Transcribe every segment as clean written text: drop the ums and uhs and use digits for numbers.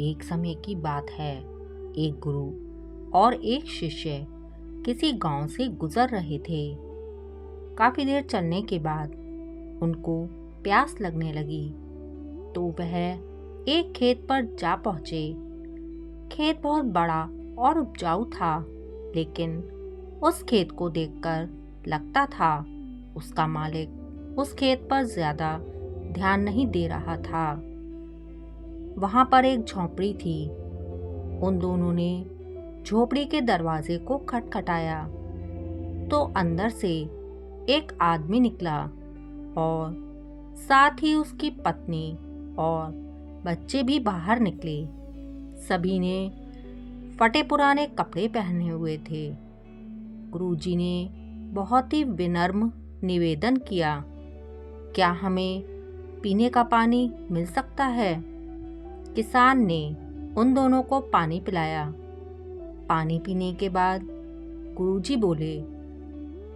एक समय की बात है। एक गुरु और एक शिष्य किसी गांव से गुजर रहे थे। काफी देर चलने के बाद उनको प्यास लगने लगी, तो वह एक खेत पर जा पहुंचे। खेत बहुत बड़ा और उपजाऊ था, लेकिन उस खेत को देखकर लगता था उसका मालिक उस खेत पर ज्यादा ध्यान नहीं दे रहा था। वहां पर एक झोंपड़ी थी। उन दोनों ने झोपड़ी के दरवाजे को खटखटाया तो अंदर से एक आदमी निकला और साथ ही उसकी पत्नी और बच्चे भी बाहर निकले। सभी ने फटे पुराने कपड़े पहने हुए थे। गुरुजी ने बहुत ही विनम्र निवेदन किया, क्या हमें पीने का पानी मिल सकता है? किसान ने उन दोनों को पानी पिलाया। पानी पीने के बाद गुरुजी बोले,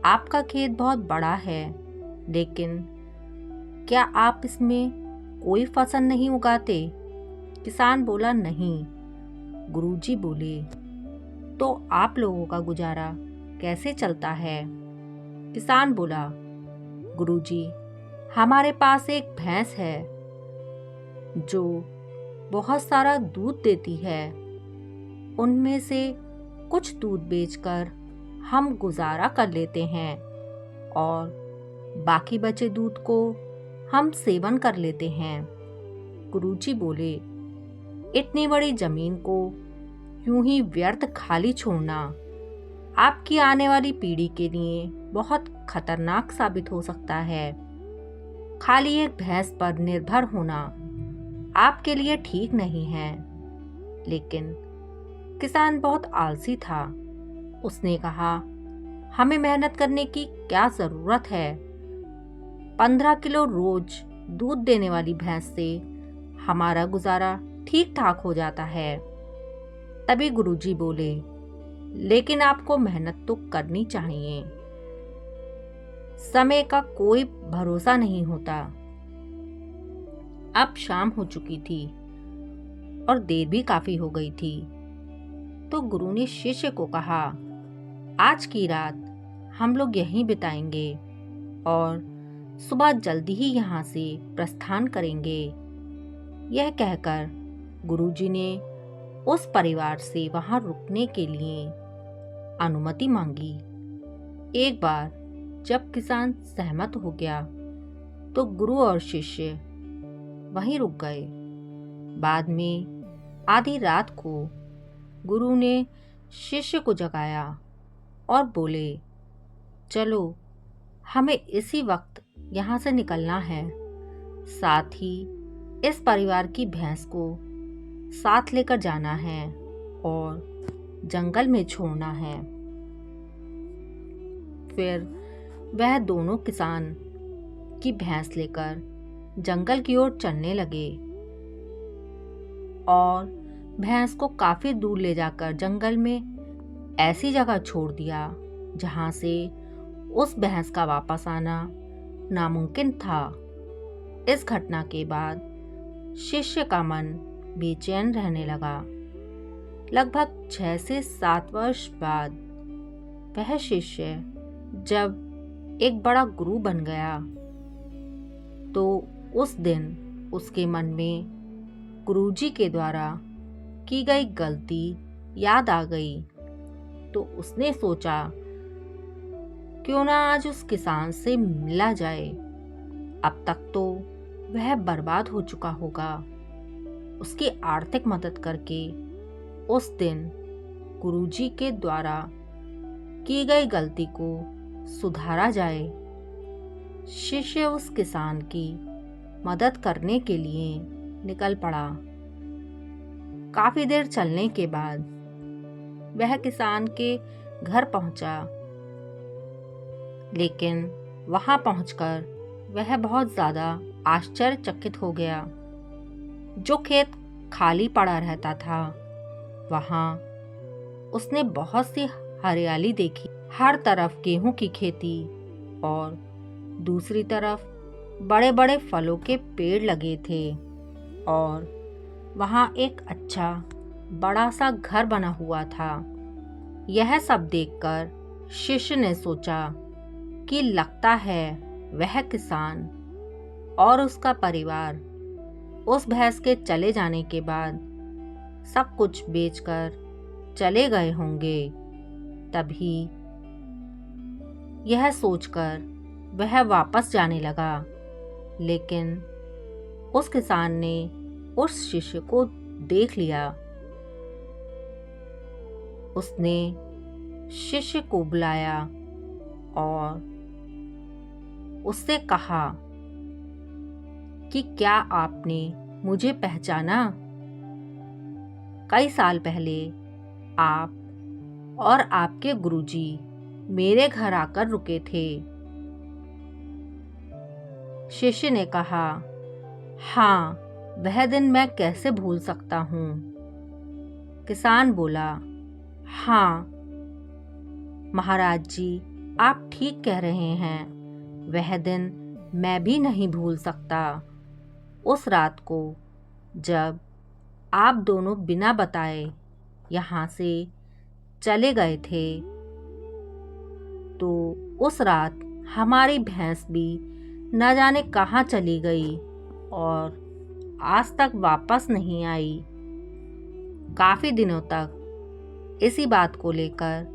आपका खेत बहुत बड़ा है, लेकिन क्या आप इसमें कोई फसल नहीं उगाते? किसान बोला, नहीं। गुरुजी बोले, तो आप लोगों का गुजारा कैसे चलता है? किसान बोला, गुरुजी, हमारे पास एक भैंस है जो बहुत सारा दूध देती है। उनमें से कुछ दूध बेचकर हम गुजारा कर लेते हैं और बाकी बचे दूध को हम सेवन कर लेते हैं। गुरुजी बोले, इतनी बड़ी जमीन को यूं ही व्यर्थ खाली छोड़ना आपकी आने वाली पीढ़ी के लिए बहुत खतरनाक साबित हो सकता है। खाली एक भैंस पर निर्भर होना आपके लिए ठीक नहीं है। लेकिन किसान बहुत आलसी था। उसने कहा, हमें मेहनत करने की क्या जरूरत है? 15 किलो रोज दूध देने वाली भैंस से हमारा गुजारा ठीक ठाक हो जाता है। तभी गुरुजी बोले, लेकिन आपको मेहनत तो करनी चाहिए। समय का कोई भरोसा नहीं होता। अब शाम हो चुकी थी और देर भी काफी हो गई थी। तो गुरु ने शिष्य को कहा, आज की रात हम लोग यहीं बिताएंगे और सुबह जल्दी ही यहाँ से प्रस्थान करेंगे। यह कहकर गुरुजी ने उस परिवार से वहां रुकने के लिए अनुमति मांगी। एक बार जब किसान सहमत हो गया तो गुरु और शिष्य वहीं रुक गए। बाद में आधी रात को गुरु ने शिष्य को जगाया और बोले, चलो हमें इसी वक्त यहाँ से निकलना है। साथ ही इस परिवार की भैंस को साथ लेकर जाना है और जंगल में छोड़ना है। फिर वह दोनों किसान की भैंस लेकर जंगल की ओर चलने लगे और भैंस को काफी दूर ले जाकर जंगल में ऐसी जगह छोड़ दिया जहां से उस भैंस का वापस आना नामुमकिन था। इस घटना के बाद शिष्य का मन बेचैन रहने लगा। लगभग 6 से 7 वर्ष बाद वह शिष्य जब एक बड़ा गुरु बन गया तो उस दिन उसके मन में गुरुजी के द्वारा की गई गलती याद आ गई। तो उसने सोचा, क्यों ना आज उस किसान से मिला जाए। अब तक तो वह बर्बाद हो चुका होगा। उसकी आर्थिक मदद करके उस दिन गुरुजी के द्वारा की गई गलती को सुधारा जाए। शिष्य उस किसान की मदद करने के लिए निकल पड़ा। काफी देर चलने के बाद वह किसान के घर पहुंचा, लेकिन वहां पहुंचकर वह बहुत ज्यादा आश्चर्यचकित हो गया। जो खेत खाली पड़ा रहता था, वहां उसने बहुत सी हरियाली देखी। हर तरफ गेहूं की खेती और दूसरी तरफ बड़े बड़े फलों के पेड़ लगे थे और वहाँ एक अच्छा बड़ा सा घर बना हुआ था। यह सब देखकर शिष्य ने सोचा कि लगता है वह किसान और उसका परिवार उस भैंस के चले जाने के बाद सब कुछ बेचकर चले गए होंगे। तभी यह सोचकर वह वापस जाने लगा, लेकिन उस किसान ने उस शिष्य को देख लिया। उसने शिष्य को बुलाया और उससे कहा कि क्या आपने मुझे पहचाना? कई साल पहले आप और आपके गुरुजी मेरे घर आकर रुके थे। शिष्य ने कहा, हाँ, वह दिन मैं कैसे भूल सकता हूँ। किसान बोला, हाँ महाराज जी, आप ठीक कह रहे हैं, वह दिन मैं भी नहीं भूल सकता। उस रात को जब आप दोनों बिना बताए यहाँ से चले गए थे, तो उस रात हमारी भैंस भी न जाने कहाँ चली गई और आज तक वापस नहीं आई। काफ़ी दिनों तक इसी बात को लेकर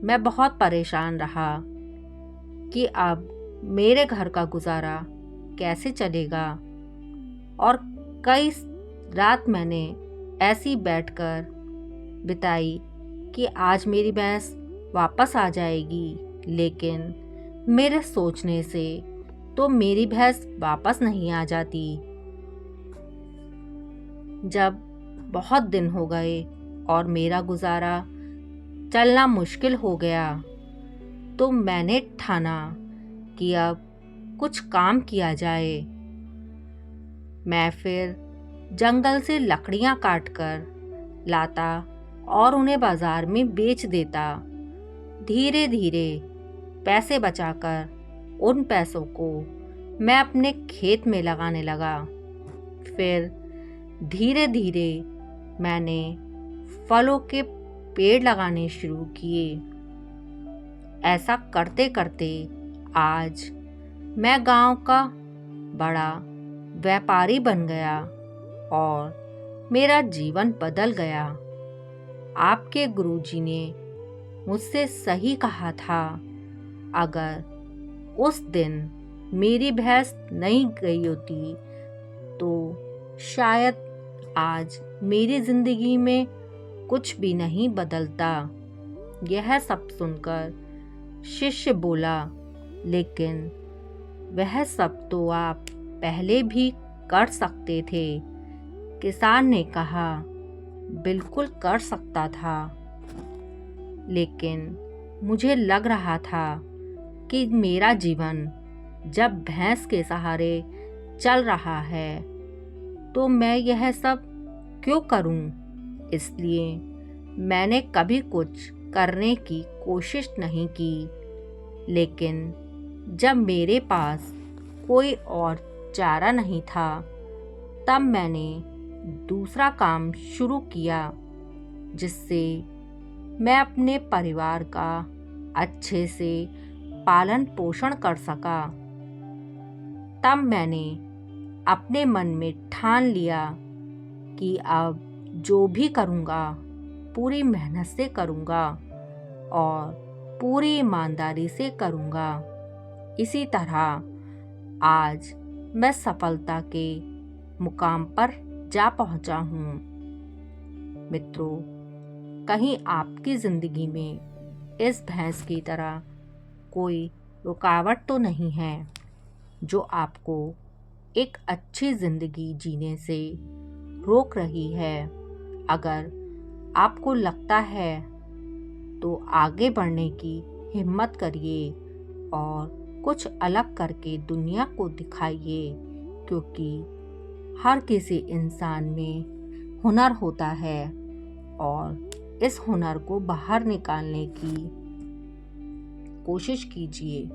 मैं बहुत परेशान रहा कि अब मेरे घर का गुजारा कैसे चलेगा, और कई रात मैंने ऐसी बैठकर बिताई कि आज मेरी भैंस वापस आ जाएगी, लेकिन मेरे सोचने से तो मेरी भैंस वापस नहीं आ जाती। जब बहुत दिन हो गए और मेरा गुजारा चलना मुश्किल हो गया, तो मैंने ठाना कि अब कुछ काम किया जाए। मैं फिर जंगल से लकड़ियां काटकर लाता और उन्हें बाजार में बेच देता। धीरे धीरे पैसे बचाकर उन पैसों को मैं अपने खेत में लगाने लगा। फिर धीरे धीरे मैंने फलों के पेड़ लगाने शुरू किए। ऐसा करते करते आज मैं गांव का बड़ा व्यापारी बन गया और मेरा जीवन बदल गया। आपके गुरुजी ने मुझसे सही कहा था, अगर उस दिन मेरी भैंस नहीं गई होती तो शायद आज मेरी जिंदगी में कुछ भी नहीं बदलता। यह सब सुनकर शिष्य बोला, लेकिन वह सब तो आप पहले भी कर सकते थे। किसान ने कहा, बिल्कुल कर सकता था, लेकिन मुझे लग रहा था कि मेरा जीवन जब भैंस के सहारे चल रहा है तो मैं यह सब क्यों करूं? इसलिए मैंने कभी कुछ करने की कोशिश नहीं की। लेकिन जब मेरे पास कोई और चारा नहीं था, तब मैंने दूसरा काम शुरू किया, जिससे मैं अपने परिवार का अच्छे से पालन पोषण कर सका। तब मैंने अपने मन में ठान लिया कि अब जो भी करूँगा पूरी मेहनत से करूँगा और पूरी ईमानदारी से करूँगा। इसी तरह आज मैं सफलता के मुकाम पर जा पहुँचा हूँ। मित्रों, कहीं आपकी ज़िंदगी में इस भैंस की तरह कोई रुकावट तो नहीं है जो आपको एक अच्छी ज़िंदगी जीने से रोक रही है? अगर आपको लगता है तो आगे बढ़ने की हिम्मत करिए और कुछ अलग करके दुनिया को दिखाइए, क्योंकि हर किसी इंसान में हुनर होता है और इस हुनर को बाहर निकालने की कोशिश कीजिए।